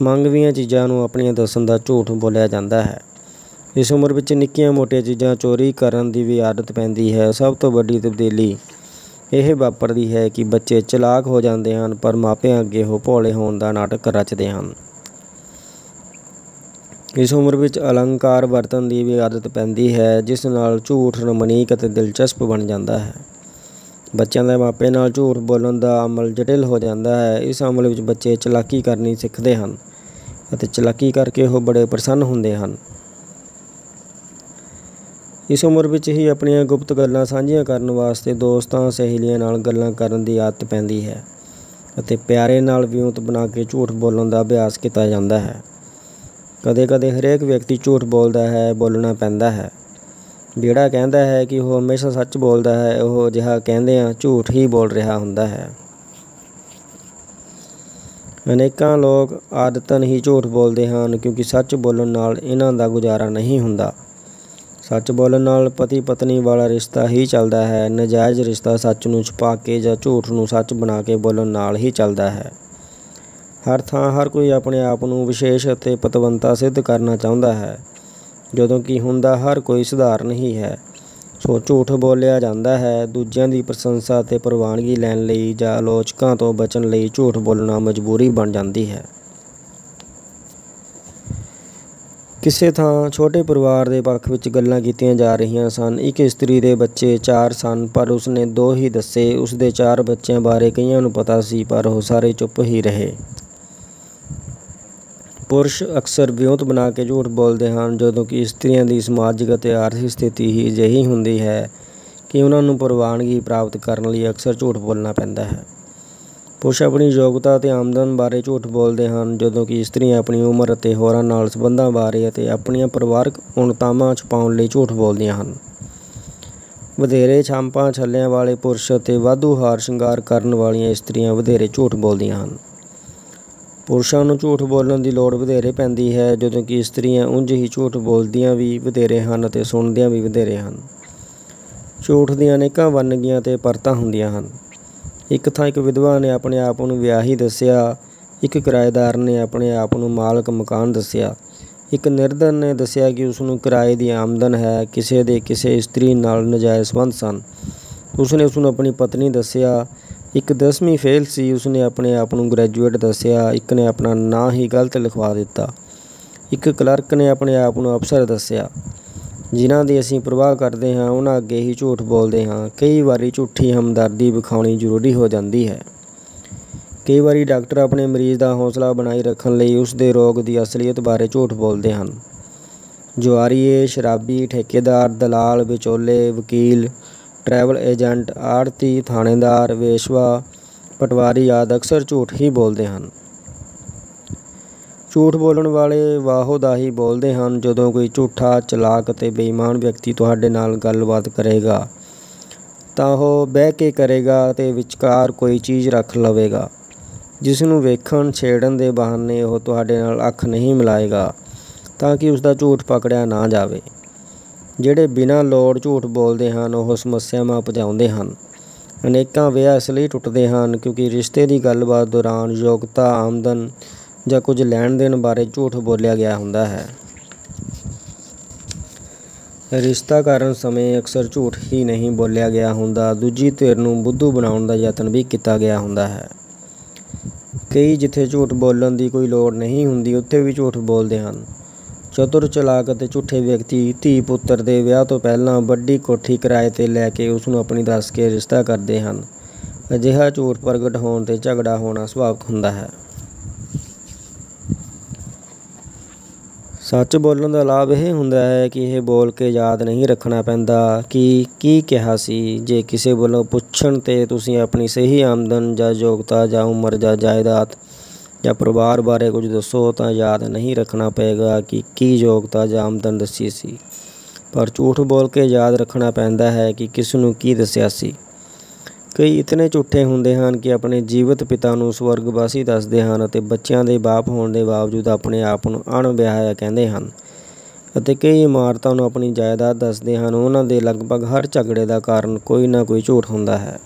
ਮੰਗਵੀਆਂ ਚੀਜ਼ਾਂ ਨੂੰ ਆਪਣੀਆਂ ਦੱਸਣ ਦਾ ਝੂਠ ਬੋਲਿਆ ਜਾਂਦਾ ਹੈ। ਇਸ ਉਮਰ ਵਿੱਚ ਨਿੱਕੀਆਂ ਮੋਟੀਆਂ ਚੀਜ਼ਾਂ ਚੋਰੀ ਕਰਨ ਦੀ ਵੀ ਆਦਤ ਪੈਂਦੀ ਹੈ। ਸਭ ਤੋਂ ਵੱਡੀ ਤਬਦੀਲੀ ਇਹ ਵਾਪਰਦੀ ਹੈ ਕਿ ਬੱਚੇ ਚਲਾਕ ਹੋ ਜਾਂਦੇ ਹਨ, ਪਰ ਮਾਪਿਆਂ ਅੱਗੇ ਉਹ ਭੋਲੇ ਹੋਣ ਦਾ ਨਾਟਕ ਰਚਦੇ ਹਨ। ਇਸ ਉਮਰ ਵਿੱਚ ਅਲੰਕਾਰ ਵਰਤਣ ਦੀ ਵੀ ਆਦਤ ਪੈਂਦੀ ਹੈ, ਜਿਸ ਨਾਲ ਝੂਠ ਰਮਣੀਕ ਅਤੇ ਦਿਲਚਸਪ ਬਣ ਜਾਂਦਾ ਹੈ। ਬੱਚਿਆਂ ਦੇ ਮਾਪੇ ਨਾਲ ਝੂਠ ਬੋਲਣ ਦਾ ਅਮਲ ਜਟਿਲ ਹੋ ਜਾਂਦਾ ਹੈ। ਇਸ ਅਮਲ ਵਿੱਚ ਬੱਚੇ ਚਲਾਕੀ ਕਰਨੀ ਸਿੱਖਦੇ ਹਨ ਅਤੇ ਚਲਾਕੀ ਕਰਕੇ ਉਹ ਬੜੇ ਪ੍ਰਸੰਨ ਹੁੰਦੇ ਹਨ। ਇਸ ਉਮਰ ਵਿੱਚ ਹੀ ਆਪਣੀਆਂ ਗੁਪਤ ਗੱਲਾਂ ਸਾਂਝੀਆਂ ਕਰਨ ਵਾਸਤੇ ਦੋਸਤਾਂ, ਸਹੇਲੀਆਂ ਨਾਲ ਗੱਲਾਂ ਕਰਨ ਦੀ ਆਦਤ ਪੈਂਦੀ ਹੈ ਅਤੇ ਪਿਆਰੇ ਨਾਲ ਵਿਉਂਤ ਬਣਾ ਕੇ ਝੂਠ ਬੋਲਣ ਦਾ ਅਭਿਆਸ ਕੀਤਾ ਜਾਂਦਾ ਹੈ। ਕਦੇ ਕਦੇ ਹਰੇਕ ਵਿਅਕਤੀ ਝੂਠ ਬੋਲਦਾ ਹੈ, ਬੋਲਣਾ ਪੈਂਦਾ ਹੈ। ਜਿਹੜਾ ਕਹਿੰਦਾ ਹੈ ਕਿ ਉਹ ਹਮੇਸ਼ਾ ਸੱਚ ਬੋਲਦਾ ਹੈ, ਉਹ ਅਜਿਹਾ ਕਹਿੰਦਿਆਂ ਝੂਠ ਹੀ ਬੋਲ ਰਿਹਾ ਹੁੰਦਾ ਹੈ। ਅਨੇਕਾਂ ਲੋਕ ਆਦਤਨ ਹੀ ਝੂਠ ਬੋਲਦੇ ਹਨ, ਕਿਉਂਕਿ ਸੱਚ ਬੋਲਣ ਨਾਲ ਇਹਨਾਂ ਦਾ ਗੁਜ਼ਾਰਾ ਨਹੀਂ ਹੁੰਦਾ। ਸੱਚ ਬੋਲਣ ਨਾਲ ਪਤੀ ਪਤਨੀ ਵਾਲਾ ਰਿਸ਼ਤਾ ਹੀ ਚੱਲਦਾ ਹੈ। ਨਜਾਇਜ਼ ਰਿਸ਼ਤਾ ਸੱਚ ਨੂੰ ਛੁਪਾ ਕੇ ਜਾਂ ਝੂਠ ਨੂੰ ਸੱਚ ਬਣਾ ਕੇ ਬੋਲਣ ਨਾਲ ਹੀ ਚੱਲਦਾ ਹੈ। ਹਰ ਥਾਂ ਹਰ ਕੋਈ ਆਪਣੇ ਆਪ ਨੂੰ ਵਿਸ਼ੇਸ਼ ਅਤੇ ਪਤਵੰਤਾ ਸਿੱਧ ਕਰਨਾ ਚਾਹੁੰਦਾ ਹੈ, ਜਦੋਂ ਕਿ ਹੁੰਦਾ ਹਰ ਕੋਈ ਸਧਾਰਨ ਹੀ ਹੈ। ਸੋ ਝੂਠ ਬੋਲਿਆ ਜਾਂਦਾ ਹੈ। ਦੂਜਿਆਂ ਦੀ ਪ੍ਰਸ਼ੰਸਾ ਅਤੇ ਪ੍ਰਵਾਨਗੀ ਲੈਣ ਲਈ ਜਾਂ ਆਲੋਚਕਾਂ ਤੋਂ ਬਚਣ ਲਈ ਝੂਠ ਬੋਲਣਾ ਮਜਬੂਰੀ ਬਣ ਜਾਂਦੀ ਹੈ। ਕਿਸੇ ਥਾਂ ਛੋਟੇ ਪਰਿਵਾਰ ਦੇ ਪੱਖ ਵਿੱਚ ਗੱਲਾਂ ਕੀਤੀਆਂ ਜਾ ਰਹੀਆਂ ਸਨ। ਇੱਕ ਇਸਤਰੀ ਦੇ ਬੱਚੇ 4 ਸਨ, ਪਰ ਉਸਨੇ 2 ਹੀ ਦੱਸੇ। ਉਸਦੇ 4 ਬੱਚਿਆਂ ਬਾਰੇ ਕਈਆਂ ਨੂੰ ਪਤਾ ਸੀ, ਪਰ ਉਹ ਸਾਰੇ ਚੁੱਪ ਹੀ ਰਹੇ। ਪੁਰਸ਼ ਅਕਸਰ ਵਿਉਂਤ ਬਣਾ ਕੇ ਝੂਠ ਬੋਲਦੇ ਹਨ, ਜਦੋਂ ਕਿ ਇਸਤਰੀਆਂ ਦੀ ਸਮਾਜਿਕ ਅਤੇ ਆਰਥਿਕ ਸਥਿਤੀ ਹੀ ਅਜਿਹੀ ਹੁੰਦੀ ਹੈ ਕਿ ਉਹਨਾਂ ਨੂੰ ਪ੍ਰਵਾਨਗੀ ਪ੍ਰਾਪਤ ਕਰਨ ਲਈ ਅਕਸਰ ਝੂਠ ਬੋਲਣਾ ਪੈਂਦਾ ਹੈ। ਪੁਰਸ਼ ਆਪਣੀ ਯੋਗਤਾ ਅਤੇ ਆਮਦਨ ਬਾਰੇ ਝੂਠ ਬੋਲਦੇ ਹਨ, ਜਦੋਂ ਕਿ ਇਸਤਰੀਆਂ ਆਪਣੀ ਉਮਰ ਅਤੇ ਹੋਰਾਂ ਨਾਲ ਸੰਬੰਧਾਂ ਬਾਰੇ ਅਤੇ ਆਪਣੀਆਂ ਪਰਿਵਾਰਕ ਉਣਤਾਵਾਂ ਛੁਪਾਉਣ ਲਈ ਝੂਠ ਬੋਲਦੀਆਂ ਹਨ। ਵਧੇਰੇ ਛਾਂਪਾਂ ਛੱਲਿਆਂ ਵਾਲੇ ਪੁਰਸ਼ ਅਤੇ ਵਾਧੂ ਹਾਰ ਸ਼ਿੰਗਾਰ ਕਰਨ ਵਾਲੀਆਂ ਇਸਤਰੀਆਂ ਵਧੇਰੇ ਝੂਠ ਬੋਲਦੀਆਂ ਹਨ। ਪੁਰਸ਼ਾਂ ਨੂੰ ਝੂਠ ਬੋਲਣ ਦੀ ਲੋੜ ਵਧੇਰੇ ਪੈਂਦੀ ਹੈ, ਜਦੋਂ ਕਿ ਇਸਤਰੀਆਂ ਉਂਝ ਹੀ ਝੂਠ ਬੋਲਦੀਆਂ ਵੀ ਵਧੇਰੇ ਹਨ ਅਤੇ ਸੁਣਦੀਆਂ ਵੀ ਵਧੇਰੇ ਹਨ। ਝੂਠ ਦੀਆਂ ਅਨੇਕਾਂ ਵੰਨਗੀਆਂ ਅਤੇ ਪਰਤਾਂ ਹੁੰਦੀਆਂ ਹਨ। ਇੱਕ ਥਾਂ ਇੱਕ ਵਿਧਵਾ ਨੇ ਆਪਣੇ ਆਪ ਨੂੰ ਵਿਆਹੀ ਦੱਸਿਆ, ਇੱਕ ਕਿਰਾਏਦਾਰ ਨੇ ਆਪਣੇ ਆਪ ਨੂੰ ਮਾਲਕ ਮਕਾਨ ਦੱਸਿਆ, ਇੱਕ ਨਿਰਧਨ ਨੇ ਦੱਸਿਆ ਕਿ ਉਸਨੂੰ ਕਿਰਾਏ ਦੀ ਆਮਦਨ ਹੈ। ਕਿਸੇ ਦੇ ਕਿਸੇ ਇਸਤਰੀ ਨਾਲ ਨਜਾਇਜ਼ ਸੰਬੰਧ ਸਨ, ਉਸਨੇ ਉਸਨੂੰ ਆਪਣੀ ਪਤਨੀ ਦੱਸਿਆ। ਇੱਕ 10ਵੀਂ ਫੇਲ ਸੀ, ਉਸਨੇ ਆਪਣੇ ਆਪ ਨੂੰ ਗ੍ਰੈਜੂਏਟ ਦੱਸਿਆ। ਇੱਕ ਨੇ ਆਪਣਾ ਨਾਂ ਹੀ ਗਲਤ ਲਿਖਵਾ ਦਿੱਤਾ। ਇੱਕ ਕਲਰਕ ਨੇ ਆਪਣੇ ਆਪ ਨੂੰ ਅਫਸਰ ਦੱਸਿਆ। ਜਿਨ੍ਹਾਂ ਦੀ ਅਸੀਂ ਪਰਵਾਹ ਕਰਦੇ ਹਾਂ, ਉਹਨਾਂ ਅੱਗੇ ਹੀ ਝੂਠ ਬੋਲਦੇ ਹਾਂ। ਕਈ ਵਾਰੀ ਝੂਠੀ ਹਮਦਰਦੀ ਵਿਖਾਉਣੀ ਜ਼ਰੂਰੀ ਹੋ ਜਾਂਦੀ ਹੈ। ਕਈ ਵਾਰੀ ਡਾਕਟਰ ਆਪਣੇ ਮਰੀਜ਼ ਦਾ ਹੌਸਲਾ ਬਣਾਈ ਰੱਖਣ ਲਈ ਉਸ ਦੇ ਰੋਗ ਦੀ ਅਸਲੀਅਤ ਬਾਰੇ ਝੂਠ ਬੋਲਦੇ ਹਨ। ਜੁਆਰੀਏ, ਸ਼ਰਾਬੀ, ਠੇਕੇਦਾਰ, ਦਲਾਲ, ਵਿਚੋਲੇ, ਵਕੀਲ, ਟਰੈਵਲ ਏਜੰਟ, ਆੜ੍ਹਤੀ, ਥਾਣੇਦਾਰ, ਵੇਸ਼ਵਾ, ਪਟਵਾਰੀ ਆਦਿ ਅਕਸਰ ਝੂਠ ਹੀ ਬੋਲਦੇ ਹਨ। ਝੂਠ ਬੋਲਣ ਵਾਲੇ ਵਾਹੋ-ਦਾਹੀ ਬੋਲਦੇ ਹਨ। ਜਦੋਂ ਕੋਈ ਝੂਠਾ, ਚਲਾਕ ਅਤੇ ਬੇਈਮਾਨ ਵਿਅਕਤੀ ਤੁਹਾਡੇ ਨਾਲ ਗੱਲਬਾਤ ਕਰੇਗਾ ਤਾਂ ਉਹ ਬਹਿ ਕੇ ਕਰੇਗਾ ਅਤੇ ਵਿਚਕਾਰ ਕੋਈ ਚੀਜ਼ ਰੱਖ ਲਵੇਗਾ, ਜਿਸ ਨੂੰ ਵੇਖਣ ਛੇੜਨ ਦੇ ਬਹਾਨੇ ਉਹ ਤੁਹਾਡੇ ਨਾਲ ਅੱਖ ਨਹੀਂ ਮਿਲਾਏਗਾ ਤਾਂ ਕਿ ਉਸਦਾ ਝੂਠ ਪਕੜਿਆ ਨਾ ਜਾਵੇ। ਜਿਹੜੇ ਬਿਨਾਂ ਲੋੜ ਝੂਠ ਬੋਲਦੇ ਹਨ, ਉਹ ਸਮੱਸਿਆਵਾਂ ਉਪਜਾਉਂਦੇ ਹਨ। ਅਨੇਕਾਂ ਵਿਆਹ ਇਸ ਲਈ ਟੁੱਟਦੇ ਹਨ ਕਿਉਂਕਿ ਰਿਸ਼ਤੇ ਦੀ ਗੱਲਬਾਤ ਦੌਰਾਨ ਯੋਗਤਾ, ਆਮਦਨ ਜਾਂ ਕੁਝ ਲੈਣ ਦੇਣ ਬਾਰੇ ਝੂਠ ਬੋਲਿਆ ਗਿਆ ਹੁੰਦਾ ਹੈ। ਰਿਸ਼ਤਾ ਕਰਨ ਸਮੇਂ ਅਕਸਰ ਝੂਠ ਹੀ ਨਹੀਂ ਬੋਲਿਆ ਗਿਆ ਹੁੰਦਾ, ਦੂਜੀ ਧਿਰ ਨੂੰ ਬੁੱਧੂ ਬਣਾਉਣ ਦਾ ਯਤਨ ਵੀ ਕੀਤਾ ਗਿਆ ਹੁੰਦਾ ਹੈ। ਕਈ ਜਿੱਥੇ ਝੂਠ ਬੋਲਣ ਦੀ ਕੋਈ ਲੋੜ ਨਹੀਂ ਹੁੰਦੀ, ਉੱਥੇ ਵੀ ਝੂਠ ਬੋਲਦੇ ਹਨ। ਚਤੁਰ, ਚਲਾਕ ਅਤੇ ਝੂਠੇ ਵਿਅਕਤੀ ਧੀ ਪੁੱਤਰ ਦੇ ਵਿਆਹ ਤੋਂ ਪਹਿਲਾਂ ਵੱਡੀ ਕੋਠੀ ਕਿਰਾਏ 'ਤੇ ਲੈ ਕੇ ਉਸਨੂੰ ਆਪਣੀ ਦੱਸ ਕੇ ਰਿਸ਼ਤਾ ਕਰਦੇ ਹਨ। ਅਜਿਹਾ ਝੂਠ ਪ੍ਰਗਟ ਹੋਣ 'ਤੇ ਝਗੜਾ ਹੋਣਾ ਸੁਭਾਵਿਕ ਹੁੰਦਾ ਹੈ। ਸੱਚ ਬੋਲਣ ਦਾ ਲਾਭ ਇਹ ਹੁੰਦਾ ਹੈ ਕਿ ਇਹ ਬੋਲ ਕੇ ਯਾਦ ਨਹੀਂ ਰੱਖਣਾ ਪੈਂਦਾ ਕਿ ਕੀ ਕਿਹਾ ਸੀ। ਜੇ ਕਿਸੇ ਵੱਲੋਂ ਪੁੱਛਣ 'ਤੇ ਤੁਸੀਂ ਆਪਣੀ ਸਹੀ ਆਮਦਨ ਜਾਂ ਯੋਗਤਾ ਜਾਂ ਉਮਰ ਜਾਂ ਜਾਇਦਾਦ ਜਾਂ ਪਰਿਵਾਰ ਬਾਰੇ ਕੁਝ ਦੱਸੋ ਤਾਂ ਯਾਦ ਨਹੀਂ ਰੱਖਣਾ ਪਏਗਾ ਕਿ ਕੀ ਯੋਗਤਾ ਜਾਂ ਆਮਦਨ ਦੱਸੀ ਸੀ, ਪਰ ਝੂਠ ਬੋਲ ਕੇ ਯਾਦ ਰੱਖਣਾ ਪੈਂਦਾ ਹੈ ਕਿ ਕਿਸ ਨੂੰ ਕੀ ਦੱਸਿਆ ਸੀ। ਕਈ ਇਤਨੇ ਝੂਠੇ ਹੁੰਦੇ ਹਨ ਕਿ ਆਪਣੇ ਜੀਵਤ ਪਿਤਾ ਨੂੰ ਸਵਰਗਵਾਸੀ ਦੱਸਦੇ ਹਨ ਅਤੇ ਬੱਚਿਆਂ ਦੇ ਬਾਪ ਹੋਣ ਦੇ ਬਾਵਜੂਦ ਆਪਣੇ ਆਪ ਨੂੰ ਅਣਵਿਆਹਿਆ ਕਹਿੰਦੇ ਹਨ, ਅਤੇ ਕਈ ਇਮਾਰਤਾਂ ਨੂੰ ਆਪਣੀ ਜਾਇਦਾਦ ਦੱਸਦੇ ਹਨ। ਉਹਨਾਂ ਦੇ ਲਗਭਗ ਹਰ ਝਗੜੇ ਦਾ ਕਾਰਨ ਕੋਈ ਨਾ ਕੋਈ ਝੂਠ ਹੁੰਦਾ ਹੈ।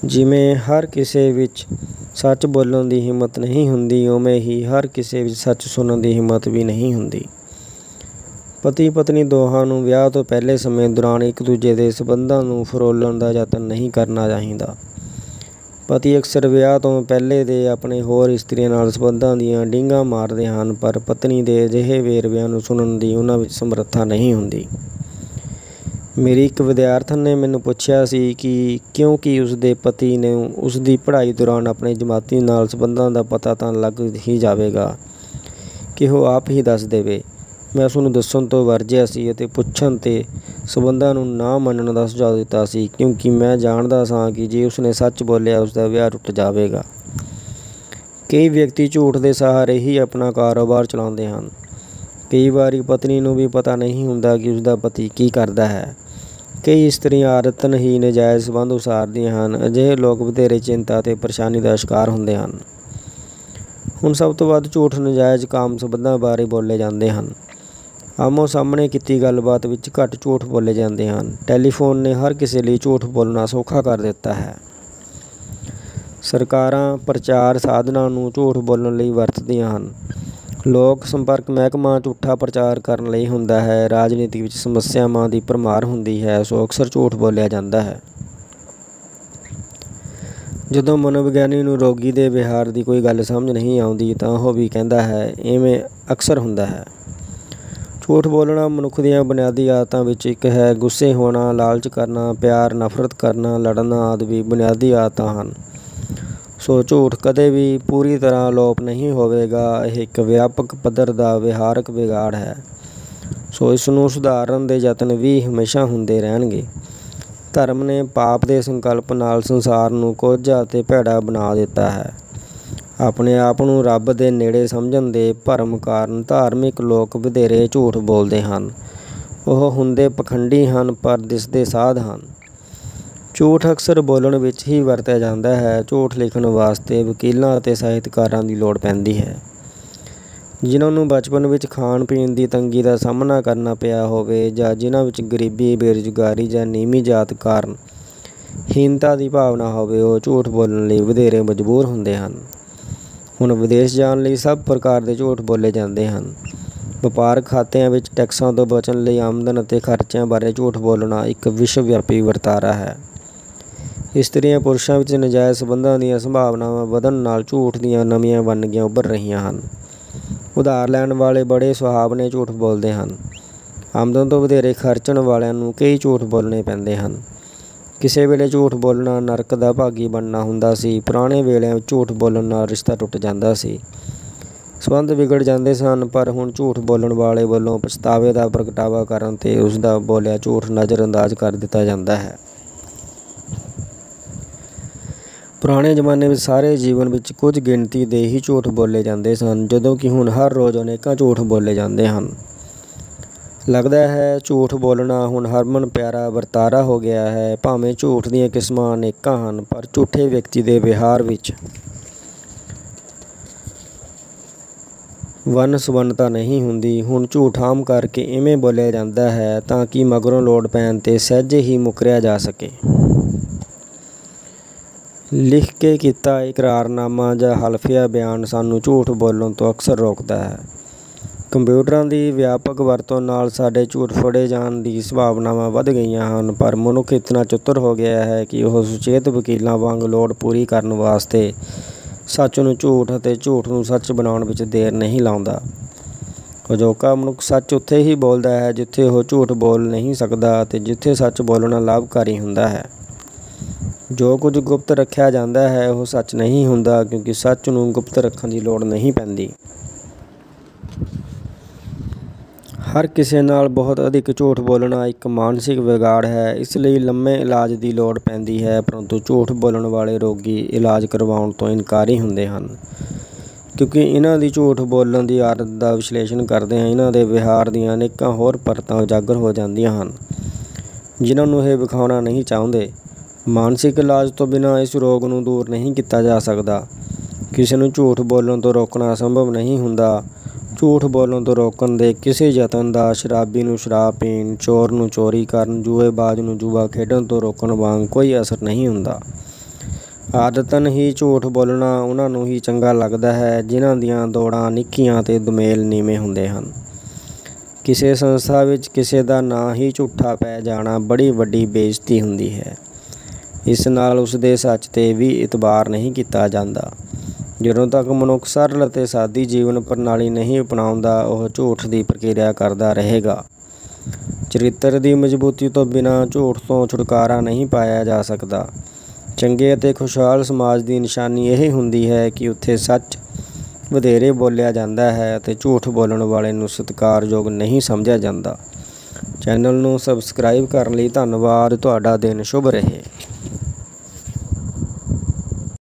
ਜਿਵੇਂ ਹਰ ਕਿਸੇ ਵਿੱਚ ਸੱਚ ਬੋਲਣ ਦੀ ਹਿੰਮਤ ਨਹੀਂ ਹੁੰਦੀ, ਉਵੇਂ ਹੀ ਹਰ ਕਿਸੇ ਵਿੱਚ ਸੱਚ ਸੁਣਨ ਦੀ ਹਿੰਮਤ ਵੀ ਨਹੀਂ ਹੁੰਦੀ। ਪਤੀ ਪਤਨੀ ਦੋਹਾਂ ਨੂੰ ਵਿਆਹ ਤੋਂ ਪਹਿਲੇ ਸਮੇਂ ਦੌਰਾਨ ਇੱਕ ਦੂਜੇ ਦੇ ਸੰਬੰਧਾਂ ਨੂੰ ਫਰੋਲਣ ਦਾ ਯਤਨ ਨਹੀਂ ਕਰਨਾ ਚਾਹੀਦਾ। ਪਤੀ ਅਕਸਰ ਵਿਆਹ ਤੋਂ ਪਹਿਲੇ ਦੇ ਆਪਣੇ ਹੋਰ ਇਸਤਰੀਆਂ ਨਾਲ ਸੰਬੰਧਾਂ ਦੀਆਂ ਡੀਂਗਾਂ ਮਾਰਦੇ ਹਨ, ਪਰ ਪਤਨੀ ਦੇ ਅਜਿਹੇ ਵੇਰਵਿਆਂ ਨੂੰ ਸੁਣਨ ਦੀ ਉਹਨਾਂ ਵਿੱਚ ਸਮਰੱਥਾ ਨਹੀਂ ਹੁੰਦੀ। ਮੇਰੀ ਇੱਕ ਵਿਦਿਆਰਥਣ ਨੇ ਮੈਨੂੰ ਪੁੱਛਿਆ ਸੀ ਕਿ ਕਿਉਂਕਿ ਉਸਦੇ ਪਤੀ ਨੂੰ ਉਸਦੀ ਪੜ੍ਹਾਈ ਦੌਰਾਨ ਆਪਣੇ ਜਮਾਤੀ ਨਾਲ ਸੰਬੰਧਾਂ ਦਾ ਪਤਾ ਤਾਂ ਲੱਗ ਹੀ ਜਾਵੇਗਾ ਕਿ ਉਹ ਆਪ ਹੀ ਦੱਸ ਦੇਵੇ। ਮੈਂ ਉਸਨੂੰ ਦੱਸਣ ਤੋਂ ਵਰਜਿਆ ਸੀ ਅਤੇ ਪੁੱਛਣ 'ਤੇ ਸੰਬੰਧਾਂ ਨੂੰ ਨਾ ਮੰਨਣ ਦਾ ਸੁਝਾਅ ਦਿੱਤਾ ਸੀ, ਕਿਉਂਕਿ ਮੈਂ ਜਾਣਦਾ ਸਾਂ ਕਿ ਜੇ ਉਸਨੇ ਸੱਚ ਬੋਲਿਆ ਉਸਦਾ ਵਿਆਹ ਟੁੱਟ ਜਾਵੇਗਾ। ਕਈ ਵਿਅਕਤੀ ਝੂਠ ਦੇ ਸਹਾਰੇ ਹੀ ਆਪਣਾ ਕਾਰੋਬਾਰ ਚਲਾਉਂਦੇ ਹਨ। ਕਈ ਵਾਰੀ ਪਤਨੀ ਨੂੰ ਵੀ ਪਤਾ ਨਹੀਂ ਹੁੰਦਾ ਕਿ ਉਸਦਾ ਪਤੀ ਕੀ ਕਰਦਾ ਹੈ। ਕਈ ਇਸਤਰੀਆਂ ਆਦਤਨ ਹੀ ਨਜਾਇਜ਼ ਸੰਬੰਧ ਉਸਾਰਦੀਆਂ ਹਨ। ਅਜਿਹੇ ਲੋਕ ਵਧੇਰੇ ਚਿੰਤਾ ਅਤੇ ਪਰੇਸ਼ਾਨੀ ਦਾ ਸ਼ਿਕਾਰ ਹੁੰਦੇ ਹਨ। ਹੁਣ ਸਭ ਤੋਂ ਵੱਧ ਝੂਠ ਨਜਾਇਜ਼ ਕਾਮ ਸੰਬੰਧਾਂ ਬਾਰੇ ਬੋਲੇ ਜਾਂਦੇ ਹਨ। ਆਮੋ ਸਾਹਮਣੇ ਕੀਤੀ ਗੱਲਬਾਤ ਵਿੱਚ ਘੱਟ ਝੂਠ ਬੋਲੇ ਜਾਂਦੇ ਹਨ। ਟੈਲੀਫੋਨ ਨੇ ਹਰ ਕਿਸੇ ਲਈ ਝੂਠ ਬੋਲਣਾ ਸੌਖਾ ਕਰ ਦਿੱਤਾ ਹੈ। ਸਰਕਾਰਾਂ ਪ੍ਰਚਾਰ ਸਾਧਨਾਂ ਨੂੰ ਝੂਠ ਬੋਲਣ ਲਈ ਵਰਤਦੀਆਂ ਹਨ। ਲੋਕ ਸੰਪਰਕ ਮਹਿਕਮਾ ਝੂਠਾ ਪ੍ਰਚਾਰ ਕਰਨ ਲਈ ਹੁੰਦਾ ਹੈ। ਰਾਜਨੀਤੀ ਵਿੱਚ ਸਮੱਸਿਆਵਾਂ ਦੀ ਭਰਮਾਰ ਹੁੰਦੀ ਹੈ, ਸੋ ਅਕਸਰ ਝੂਠ ਬੋਲਿਆ ਜਾਂਦਾ ਹੈ। ਜਦੋਂ ਮਨੋਵਿਗਿਆਨੀ ਨੂੰ ਰੋਗੀ ਦੇ ਵਿਹਾਰ ਦੀ ਕੋਈ ਗੱਲ ਸਮਝ ਨਹੀਂ ਆਉਂਦੀ ਤਾਂ ਉਹ ਵੀ ਕਹਿੰਦਾ ਹੈ, ਇਵੇਂ ਅਕਸਰ ਹੁੰਦਾ ਹੈ। ਝੂਠ ਬੋਲਣਾ ਮਨੁੱਖ ਦੀਆਂ ਬੁਨਿਆਦੀ ਆਦਤਾਂ ਵਿੱਚ ਇੱਕ ਹੈ। ਗੁੱਸੇ ਹੋਣਾ, ਲਾਲਚ ਕਰਨਾ, ਪਿਆਰ, ਨਫ਼ਰਤ ਕਰਨਾ, ਲੜਨਾ ਆਦਿ ਵੀ ਬੁਨਿਆਦੀ ਆਦਤਾਂ ਹਨ। ਸੋ ਝੂਠ ਕਦੇ ਵੀ ਪੂਰੀ ਤਰ੍ਹਾਂ ਅਲੋਪ ਨਹੀਂ ਹੋਵੇਗਾ। ਇਹ ਇੱਕ ਵਿਆਪਕ ਪੱਧਰ ਦਾ ਵਿਹਾਰਕ ਵਿਗਾੜ ਹੈ, ਸੋ ਇਸ ਨੂੰ ਸੁਧਾਰਨ ਦੇ ਯਤਨ ਵੀ ਹਮੇਸ਼ਾ ਹੁੰਦੇ ਰਹਿਣਗੇ। ਧਰਮ ਨੇ ਪਾਪ ਦੇ ਸੰਕਲਪ ਨਾਲ ਸੰਸਾਰ ਨੂੰ ਕੁਝ ਅਤੇ ਭੈੜਾ ਬਣਾ ਦਿੱਤਾ ਹੈ। ਆਪਣੇ ਆਪ ਨੂੰ ਰੱਬ ਦੇ ਨੇੜੇ ਸਮਝਣ ਦੇ ਭਰਮ ਕਾਰਨ ਧਾਰਮਿਕ ਲੋਕ ਵਧੇਰੇ ਝੂਠ ਬੋਲਦੇ ਹਨ। ਉਹ ਹੁੰਦੇ ਪਖੰਡੀ ਹਨ ਪਰ ਦਿਸਦੇ ਸਾਧ ਹਨ। ਝੂਠ ਅਕਸਰ ਬੋਲਣ ਵਿੱਚ ਹੀ ਵਰਤਿਆ ਜਾਂਦਾ ਹੈ। ਝੂਠ ਲਿਖਣ ਵਾਸਤੇ ਵਕੀਲਾਂ ਅਤੇ ਸਾਹਿਤਕਾਰਾਂ ਦੀ ਲੋੜ ਪੈਂਦੀ ਹੈ, ਜਿਨ੍ਹਾਂ ਨੂੰ ਬਚਪਨ ਵਿੱਚ ਖਾਣ ਪੀਣ ਦੀ ਤੰਗੀ ਦਾ ਸਾਹਮਣਾ ਕਰਨਾ ਪਿਆ ਹੋਵੇ ਜਾਂ ਜਿਨ੍ਹਾਂ ਵਿੱਚ ਗਰੀਬੀ, ਬੇਰੁਜ਼ਗਾਰੀ ਜਾਂ ਨੀਵੀਂ ਜਾਤ ਕਾਰਨ ਹੀਨਤਾ ਦੀ ਭਾਵਨਾ ਹੋਵੇ, ਉਹ ਝੂਠ ਬੋਲਣ ਲਈ ਵਧੇਰੇ ਮਜਬੂਰ ਹੁੰਦੇ ਹਨ। ਹੁਣ ਵਿਦੇਸ਼ ਜਾਣ ਲਈ ਸਭ ਪ੍ਰਕਾਰ ਦੇ ਝੂਠ ਬੋਲੇ ਜਾਂਦੇ ਹਨ। ਵਪਾਰਕ ਖਾਤਿਆਂ ਵਿੱਚ ਟੈਕਸਾਂ ਤੋਂ ਬਚਣ ਲਈ ਆਮਦਨ ਅਤੇ ਖਰਚਿਆਂ ਬਾਰੇ ਝੂਠ ਬੋਲਣਾ ਇੱਕ ਵਿਸ਼ਵ ਵਿਆਪੀ ਵਰਤਾਰਾ ਹੈ। ਇਸਤਰੀਆਂ ਪੁਰਸ਼ਾਂ ਵਿੱਚ ਨਜਾਇਜ਼ ਸੰਬੰਧਾਂ ਦੀਆਂ ਸੰਭਾਵਨਾਵਾਂ ਵਧਣ ਨਾਲ ਝੂਠ ਦੀਆਂ ਨਵੀਆਂ ਵੰਨਗੀਆਂ ਉੱਭਰ ਰਹੀਆਂ ਹਨ। ਉਧਾਰ ਲੈਣ ਵਾਲੇ ਬੜੇ ਸੁਹਾਵਣੇ ਝੂਠ ਬੋਲਦੇ ਹਨ। ਆਮਦਨ ਤੋਂ ਵਧੇਰੇ ਖਰਚਣ ਵਾਲਿਆਂ ਨੂੰ ਕਈ ਝੂਠ ਬੋਲਣੇ ਪੈਂਦੇ ਹਨ। ਕਿਸੇ ਵੇਲੇ ਝੂਠ ਬੋਲਣਾ ਨਰਕ ਦਾ ਭਾਗੀ ਬਣਨਾ ਹੁੰਦਾ ਸੀ। ਪੁਰਾਣੇ ਵੇਲਿਆਂ ਵਿੱਚ ਝੂਠ ਬੋਲਣ ਨਾਲ ਰਿਸ਼ਤਾ ਟੁੱਟ ਜਾਂਦਾ ਸੀ, ਸੰਬੰਧ ਵਿਗੜ ਜਾਂਦੇ ਸਨ। ਪਰ ਹੁਣ ਝੂਠ ਬੋਲਣ ਵਾਲੇ ਵੱਲੋਂ ਪਛਤਾਵੇ ਦਾ ਪ੍ਰਗਟਾਵਾ ਕਰਨ 'ਤੇ ਉਸ ਦਾ ਬੋਲਿਆ ਝੂਠ ਨਜ਼ਰਅੰਦਾਜ਼ ਕਰ ਦਿੱਤਾ ਜਾਂਦਾ ਹੈ। ਪੁਰਾਣੇ ਜ਼ਮਾਨੇ ਵਿੱਚ ਸਾਰੇ ਜੀਵਨ ਵਿੱਚ ਕੁਝ ਗਿਣਤੀ ਦੇ ਹੀ ਝੂਠ ਬੋਲੇ ਜਾਂਦੇ ਸਨ, ਜਦੋਂ ਕਿ ਹੁਣ ਹਰ ਰੋਜ਼ ਅਨੇਕਾਂ ਝੂਠ ਬੋਲੇ ਜਾਂਦੇ ਹਨ। ਲੱਗਦਾ ਹੈ ਝੂਠ ਬੋਲਣਾ ਹੁਣ ਹਰਮਨ ਪਿਆਰਾ ਵਰਤਾਰਾ ਹੋ ਗਿਆ ਹੈ। ਭਾਵੇਂ ਝੂਠ ਦੀਆਂ ਕਿਸਮਾਂ ਅਨੇਕਾਂ ਹਨ, ਪਰ ਝੂਠੇ ਵਿਅਕਤੀ ਦੇ ਵਿਹਾਰ ਵਿੱਚ ਵੰਨ ਸੁਵੰਨਤਾ ਨਹੀਂ ਹੁੰਦੀ। ਹੁਣ ਝੂਠ ਆਮ ਕਰਕੇ ਇਵੇਂ ਬੋਲਿਆ ਜਾਂਦਾ ਹੈ ਤਾਂ ਕਿ ਮਗਰੋਂ ਲੋੜ ਪੈਣ 'ਤੇ ਸਹਿਜੇ ਹੀ ਮੁਕਰਿਆ ਜਾ ਸਕੇ। ਲਿਖ ਕੇ ਕੀਤਾ ਇਕਰਾਰਨਾਮਾ ਜਾਂ ਹਲਫੀਆ ਬਿਆਨ ਸਾਨੂੰ ਝੂਠ ਬੋਲਣ ਤੋਂ ਅਕਸਰ ਰੋਕਦਾ ਹੈ। ਕੰਪਿਊਟਰਾਂ ਦੀ ਵਿਆਪਕ ਵਰਤੋਂ ਨਾਲ ਸਾਡੇ ਝੂਠ ਫੜੇ ਜਾਣ ਦੀ ਸੰਭਾਵਨਾਵਾਂ ਵੱਧ ਗਈਆਂ ਹਨ, ਪਰ ਮਨੁੱਖ ਇਤਨਾ ਚਤੁਰ ਹੋ ਗਿਆ ਹੈ ਕਿ ਉਹ ਸੁਚੇਤ ਵਕੀਲਾਂ ਵਾਂਗ ਲੋੜ ਪੂਰੀ ਕਰਨ ਵਾਸਤੇ ਸੱਚ ਨੂੰ ਝੂਠ ਅਤੇ ਝੂਠ ਨੂੰ ਸੱਚ ਬਣਾਉਣ ਵਿੱਚ ਦੇਰ ਨਹੀਂ ਲਾਉਂਦਾ। ਅਜੋਕਾ ਮਨੁੱਖ ਸੱਚ ਉੱਥੇ ਹੀ ਬੋਲਦਾ ਹੈ ਜਿੱਥੇ ਉਹ ਝੂਠ ਬੋਲ ਨਹੀਂ ਸਕਦਾ ਅਤੇ ਜਿੱਥੇ ਸੱਚ ਬੋਲਣਾ ਲਾਭਕਾਰੀ ਹੁੰਦਾ ਹੈ। ਜੋ ਕੁਝ ਗੁਪਤ ਰੱਖਿਆ ਜਾਂਦਾ ਹੈ ਉਹ ਸੱਚ ਨਹੀਂ ਹੁੰਦਾ, ਕਿਉਂਕਿ ਸੱਚ ਨੂੰ ਗੁਪਤ ਰੱਖਣ ਦੀ ਲੋੜ ਨਹੀਂ ਪੈਂਦੀ। ਹਰ ਕਿਸੇ ਨਾਲ ਬਹੁਤ ਅਧਿਕ ਝੂਠ ਬੋਲਣਾ ਇੱਕ ਮਾਨਸਿਕ ਵਿਗਾੜ ਹੈ। ਇਸ ਲਈ ਲੰਮੇ ਇਲਾਜ ਦੀ ਲੋੜ ਪੈਂਦੀ ਹੈ, ਪਰੰਤੂ ਝੂਠ ਬੋਲਣ ਵਾਲੇ ਰੋਗੀ ਇਲਾਜ ਕਰਵਾਉਣ ਤੋਂ ਇਨਕਾਰੀ ਹੁੰਦੇ ਹਨ, ਕਿਉਂਕਿ ਇਹਨਾਂ ਦੀ ਝੂਠ ਬੋਲਣ ਦੀ ਆਦਤ ਦਾ ਵਿਸ਼ਲੇਸ਼ਣ ਕਰਦਿਆਂ ਇਹਨਾਂ ਦੇ ਵਿਹਾਰ ਦੀਆਂ ਅਨੇਕਾਂ ਹੋਰ ਪਰਤਾਂ ਉਜਾਗਰ ਹੋ ਜਾਂਦੀਆਂ ਹਨ, ਜਿਨ੍ਹਾਂ ਨੂੰ ਇਹ ਵਿਖਾਉਣਾ ਨਹੀਂ ਚਾਹੁੰਦੇ। ਮਾਨਸਿਕ ਇਲਾਜ ਤੋਂ ਬਿਨਾਂ ਇਸ ਰੋਗ ਨੂੰ ਦੂਰ ਨਹੀਂ ਕੀਤਾ ਜਾ ਸਕਦਾ। ਕਿਸੇ ਨੂੰ ਝੂਠ ਬੋਲਣ ਤੋਂ ਰੋਕਣਾ ਸੰਭਵ ਨਹੀਂ ਹੁੰਦਾ। ਝੂਠ ਬੋਲਣ ਤੋਂ ਰੋਕਣ ਦੇ ਕਿਸੇ ਯਤਨ ਦਾ ਸ਼ਰਾਬੀ ਨੂੰ ਸ਼ਰਾਬ ਪੀਣ, ਚੋਰ ਨੂੰ ਚੋਰੀ ਕਰਨ, ਜੂਏਬਾਜ਼ ਨੂੰ ਜੂਆ ਖੇਡਣ ਤੋਂ ਰੋਕਣ ਵਾਂਗ ਕੋਈ ਅਸਰ ਨਹੀਂ ਹੁੰਦਾ। ਆਦਤਨ ਹੀ ਝੂਠ ਬੋਲਣਾ ਉਹਨਾਂ ਨੂੰ ਹੀ ਚੰਗਾ ਲੱਗਦਾ ਹੈ ਜਿਨ੍ਹਾਂ ਦੀਆਂ ਦੌੜਾਂ ਨਿੱਕੀਆਂ ਅਤੇ ਦੁਮੇਲ ਨੀਵੇਂ ਹੁੰਦੇ ਹਨ। ਕਿਸੇ ਸੰਸਥਾ ਵਿੱਚ ਕਿਸੇ ਦਾ ਨਾਂ ਹੀ ਝੂਠਾ ਪੈ ਜਾਣਾ ਬੜੀ ਵੱਡੀ ਬੇਇੱਜ਼ਤੀ ਹੁੰਦੀ ਹੈ। ਇਸ ਨਾਲ ਉਸ ਦੇ ਸੱਚ 'ਤੇ ਵੀ ਇਤਬਾਰ ਨਹੀਂ ਕੀਤਾ ਜਾਂਦਾ। ਜਦੋਂ ਤੱਕ ਮਨੁੱਖ ਸਰਲ ਅਤੇ ਸਾਦੀ ਜੀਵਨ ਪ੍ਰਣਾਲੀ ਨਹੀਂ ਅਪਣਾਉਂਦਾ, ਉਹ ਝੂਠ ਦੀ ਪ੍ਰਕਿਰਿਆ ਕਰਦਾ ਰਹੇਗਾ। ਚਰਿੱਤਰ ਦੀ ਮਜ਼ਬੂਤੀ ਤੋਂ ਬਿਨਾਂ ਝੂਠ ਤੋਂ ਛੁਟਕਾਰਾ ਨਹੀਂ ਪਾਇਆ ਜਾ ਸਕਦਾ। ਚੰਗੇ ਅਤੇ ਖੁਸ਼ਹਾਲ ਸਮਾਜ ਦੀ ਨਿਸ਼ਾਨੀ ਇਹ ਹੁੰਦੀ ਹੈ ਕਿ ਉੱਥੇ ਸੱਚ ਵਧੇਰੇ ਬੋਲਿਆ ਜਾਂਦਾ ਹੈ ਅਤੇ ਝੂਠ ਬੋਲਣ ਵਾਲੇ ਨੂੰ ਸਤਿਕਾਰਯੋਗ ਨਹੀਂ ਸਮਝਿਆ ਜਾਂਦਾ। ਚੈਨਲ ਨੂੰ ਸਬਸਕ੍ਰਾਈਬ ਕਰਨ ਲਈ ਧੰਨਵਾਦ। ਤੁਹਾਡਾ ਦਿਨ ਸ਼ੁਭ ਰਹੇ।